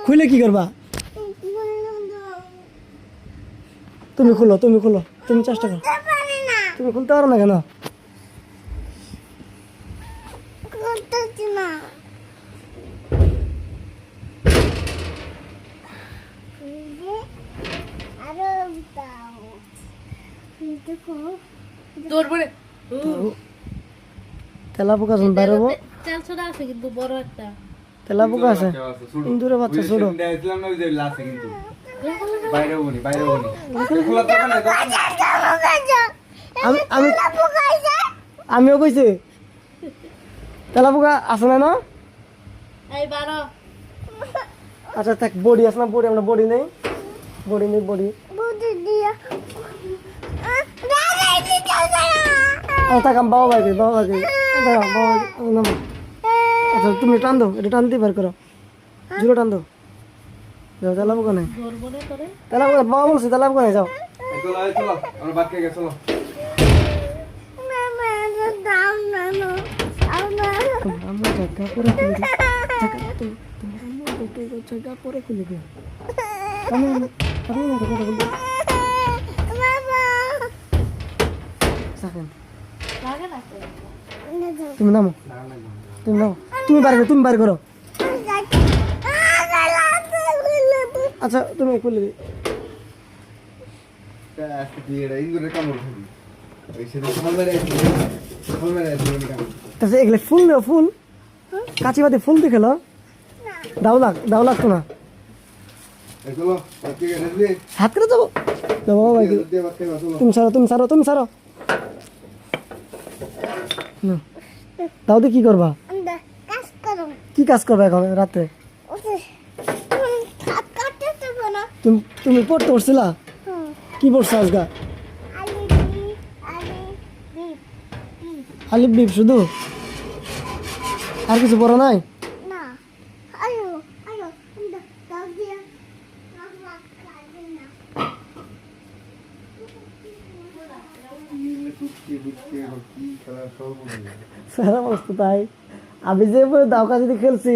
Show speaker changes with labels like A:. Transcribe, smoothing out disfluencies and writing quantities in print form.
A: খুলে কি করবা? তুমি খুলো, তুমি খুলো, তুমি চেষ্টা করো। তুমি খুলতে পারো না কেন? তেলা পোকা শুন বেরোবো। তেলা পোকা আছে, ইন্দুরে বাচ্চা ছোট। আমিও কইছি তেলা পোকা আছে না? আচ্ছা থাক, বডি আছে না? বডি আমরা বডি নেই, বডি নেই, বডি থাক। আমি বাবা ভাইকে, বাবা ভাইকে নামো। আচ্ছা তুমি টান দো, এটা টানতে পার করো, জুড়ে টান দো। যাও, তেলা পোকা নেই, তেলা পোকা বাবা বলছে, তেলা পোকা নেই, যাও। পরে খুলে দিও। তুমি নামো, তুমি নামো, তুমি বার করো, তুমি বার করো। আচ্ছা তুমি খুলে দিও। এগুলো ফুল দেও, ফুল কাঁচি বাদে ফুল দিয়ে খেলো। দাও লাগতো না, হাত করে যাবো। তুমি সারো, তুমি সারো, তুমি সারো। দাও দিয়ে কি করবা? কি কাজ করবে এখন রাতে? তুমি পড়তে পড়ছিলা? কি পড়ছো আজকা? আলিফ বিপ শুধু, আর কিছু পড়ো নাই? তাই আমি যে দাও কাছে খেলছি